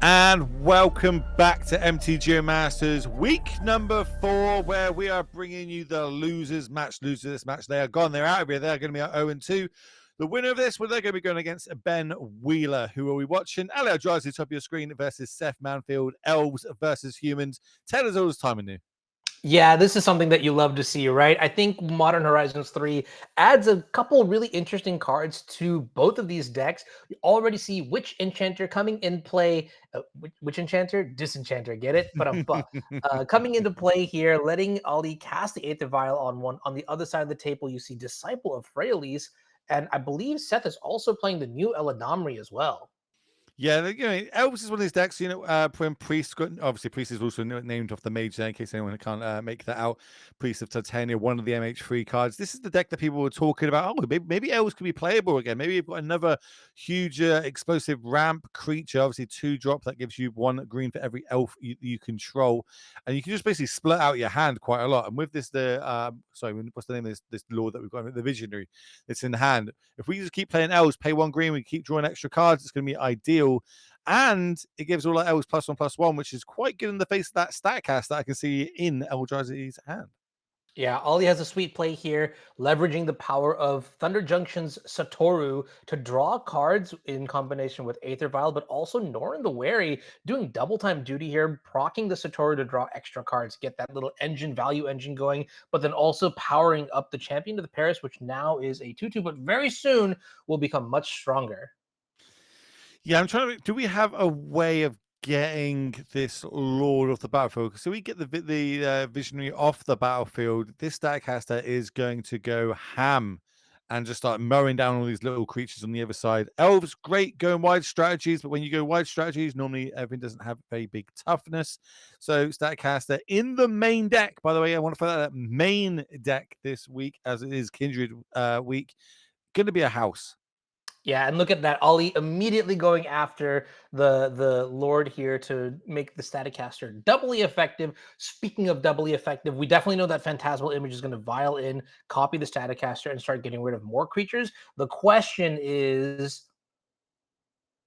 And welcome back to MTGO Masters week number 4, where we are bringing you the losers match. Losers of this match, they are gone. They're out of here. They're going to be at 0-2. The winner of this, well, they're going to be going against Ben Wheeler. Who are we watching? Ali Eldrazi, top of your screen, versus Seth Manfield. Elves versus humans. Tell us all this time anew. Yeah, this is something that you love to see, right? I think Modern Horizons 3 adds a couple really interesting cards to both of these decks. You already see Witch Enchanter coming in play. Witch Enchanter? Disenchanter, get it? But coming into play here, letting Ali cast the Aether Vial on one. On the other side of the table, you see Disciple of Freyalise, and I believe Seth is also playing the new Eladamri as well. Yeah, Elves is one of these decks, when Priest got, obviously Priest is also named off the mage there, in case anyone can't make that out. Priest of Titania, one of the MH3 cards. This is the deck that people were talking about. Oh, maybe Elves could be playable again. Maybe you've got another huge explosive ramp creature, obviously 2-drop that gives you 1 green for every elf you control. And you can just basically split out your hand quite a lot. And with this, what's the name of this lord that we've got? The Visionary that's in hand. If we just keep playing Elves, pay 1 green, we keep drawing extra cards, it's going to be ideal. And it gives all our Elves +1/+1, which is quite good in the face of that Statcast that I can see in Eldrazi's hand. Yeah, Ali has a sweet play here, leveraging the power of Thunder Junction's Satoru to draw cards in combination with Aether Vial, but also Norin the Wary doing double time duty here, proccing the Satoru to draw extra cards, get that little value engine going, but then also powering up the Champion of the Paris, which now is a 2/2, but very soon will become much stronger. Yeah, I'm trying to. Do we have a way of getting this Lord off the battlefield? So we get the Visionary off the battlefield. This Statcaster is going to go ham and just start mowing down all these little creatures on the other side. Elves, great going wide strategies, but when you go wide strategies, normally everything doesn't have very big toughness. So Statcaster in the main deck, by the way, I want to put that main deck this week, as it is Kindred week, going to be a house. Yeah, and look at that. Ali immediately going after the Lord here to make the Staticaster doubly effective. Speaking of doubly effective, we definitely know that Phantasmal Image is going to vial in, copy the Staticaster, and start getting rid of more creatures. The question is,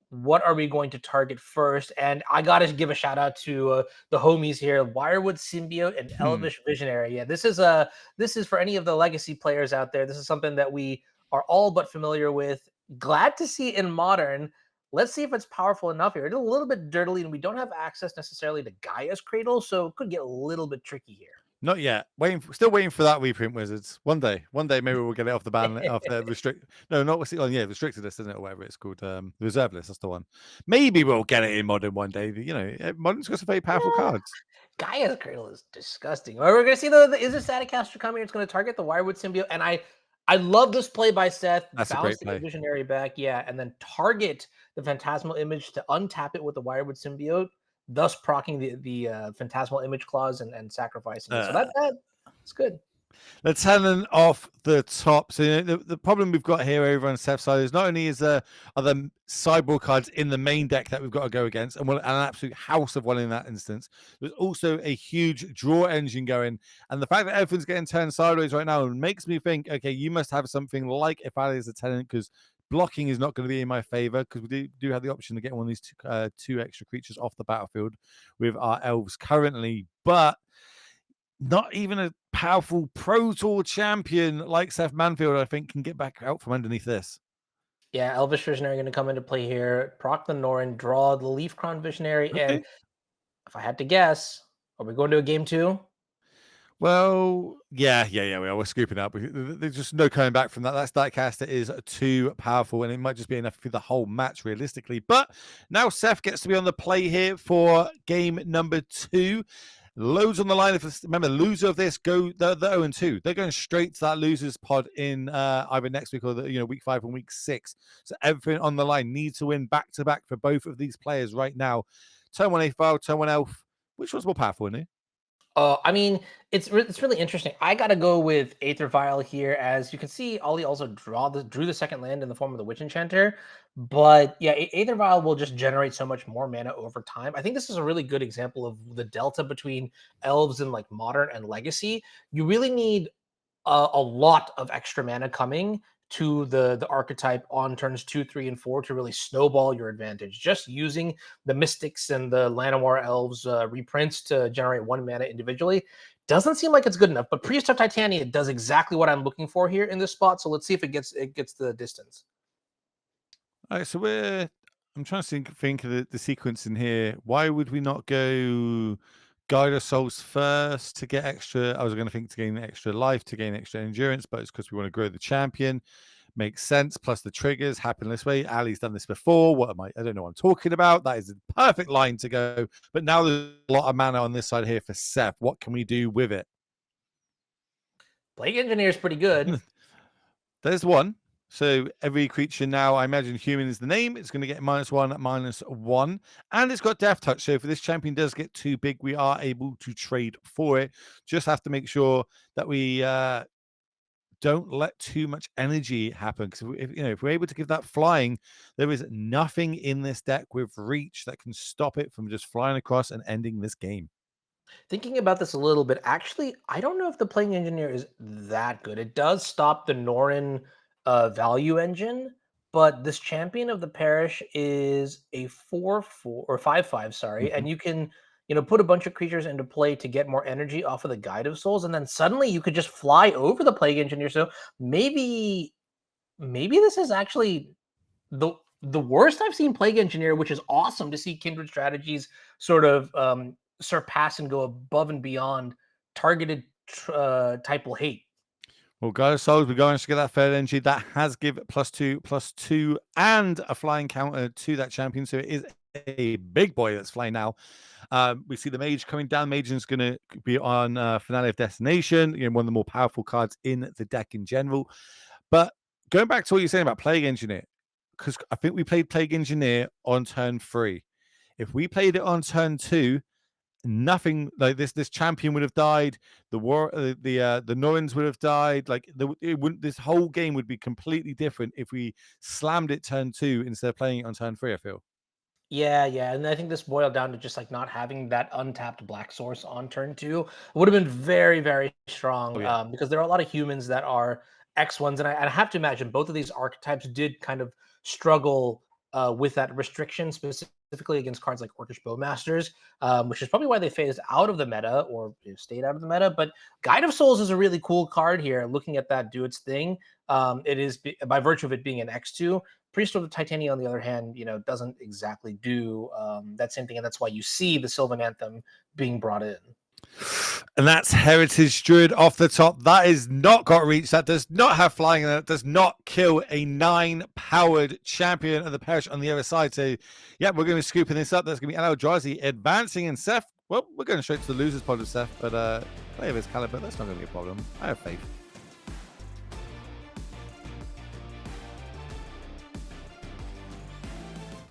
what are we going to target first? And I got to give a shout out to the homies here, Wirewood Symbiote and Elvish Visionary. Yeah, this is for any of the legacy players out there. This is something that we are all but familiar with. Glad to see in Modern. Let's see if it's powerful enough here. It's a little bit dirtily, and we don't have access necessarily to Gaia's Cradle, so it could get a little bit tricky here. Not yet. Still waiting for that reprint, Wizards. One day, maybe we'll get it off the ban, off the restrict. No, not what's it on? Yeah, restricted list, isn't it, or whatever it's called? The reserve list. That's the one. Maybe we'll get it in Modern one day. Modern's got some very powerful cards. Gaia's Cradle is disgusting. We're gonna see the is this Staticaster coming? It's gonna target the Wirewood Symbiote, and I love this play by Seth. That's a Bounce great the play. Visionary back, yeah, and then target the Phantasmal Image to untap it with the Wirewood Symbiote, thus proccing the Phantasmal Image clause and sacrificing it. So that's good. Let's hand off the top. So the problem we've got here over on Seth's side is not only is there other sideboard cards in the main deck that we've got to go against, and an absolute house of one in that instance. There's also a huge draw engine going, and the fact that everything's getting turned sideways right now makes me think, okay, you must have something like If Ali is a Tenant, because blocking is not going to be in my favor, because we do have the option to get one of these two extra creatures off the battlefield with our Elves currently, but not even a powerful Pro Tour champion like Seth Manfield, I think, can get back out from underneath this. Yeah, Elvish Visionary going to come into play here. Proc the Norin, draw the Leaf Crown Visionary, Okay. and if I had to guess, are we going to a game 2? Well, yeah, we are. We're scooping up. There's just no coming back from that. That Statcaster is too powerful, and it might just be enough for the whole match, realistically. But now Seth gets to be on the play here for game number 2. Loads on the line. Remember, the loser of this the 0-2. They're going straight to that losers pod in either next week or week 5 and week 6. So everything on the line needs to win back to back for both of these players right now. Turn 1 Aether Vial, turn 1 Elf. Which one's more powerful, isn't it? I mean, it's really interesting. I got to go with Aether Vial here. As you can see, Ali also drew the second land in the form of the Witch Enchanter. But yeah, Aether Vial will just generate so much more mana over time. I think this is a really good example of the delta between Elves and like Modern and Legacy. You really need a lot of extra mana coming to the archetype on turns 2, 3, and 4 to really snowball your advantage. Just using the Mystics and the Llanowar Elves reprints to generate 1 mana individually doesn't seem like it's good enough. But Priest of Titania does exactly what I'm looking for here in this spot. So let's see if it gets the distance. All right, so I'm trying to think of the sequence in here. Why would we not go Guide of Souls first to get extra? I was going to think to gain extra life, to gain extra endurance, but it's because we want to grow the champion. Makes sense. Plus the triggers happen this way. Ali's done this before. What am I don't know what I'm talking about. That is a perfect line to go. But now there's a lot of mana on this side here for Seth. What can we do with it? Plague Engineer is pretty good. There's one. So every creature now, I imagine human is the name. It's going to get -1, -1. And it's got Death Touch. So if this champion does get too big, we are able to trade for it. Just have to make sure that we don't let too much energy happen. Because if we're able to give that flying, there is nothing in this deck with reach that can stop it from just flying across and ending this game. Thinking about this a little bit, actually, I don't know if the Playing Engineer is that good. It does stop the Norrin value engine, but this Champion of the Parish is a 4/4 or 5/5, sorry, and you can put a bunch of creatures into play to get more energy off of the Guide of Souls, and then suddenly you could just fly over the Plague Engineer. So maybe this is actually the worst I've seen Plague Engineer, which is awesome to see Kindred Strategies sort of surpass and go above and beyond targeted typal hate. Well, Guide of Souls, we're going to get that third energy. That has give +2/+2 and a flying counter to that champion. So it is a big boy that's flying now. We see the Mage coming down. Mage is going to be on Finale of Destination, one of the more powerful cards in the deck in general. But going back to what you're saying about Plague Engineer, because I think we played Plague Engineer on turn 3. If we played it on turn 2, nothing like this champion would have died. The Norrens would have died. Like it wouldn't. This whole game would be completely different if we slammed it turn 2 instead of playing it on turn 3. I feel. Yeah, and I think this boiled down to just like not having that untapped black source on turn 2 would have been very, very strong. Oh, yeah. Because there are a lot of humans that are X1s, and I have to imagine both of these archetypes did kind of struggle with that restriction, specifically against cards like Orcish Bowmasters, which is probably why they phased out of the meta or stayed out of the meta. But Guide of Souls is a really cool card here. Looking at that do its thing, it is by virtue of it being an X2. Priest of the Titania, on the other hand, doesn't exactly do that same thing, and that's why you see the Sylvan Anthem being brought in. And that's Heritage Druid off the top. That is not got reach. That does not have flying, and that does not kill a 9-powered champion of the Parish on the other side. So, yeah, we're going to be scooping this up. That's going to be Eldrazi advancing, and Seth, well, we're going straight to the losers pod of Seth, but play of his caliber, that's not going to be a problem. I have faith.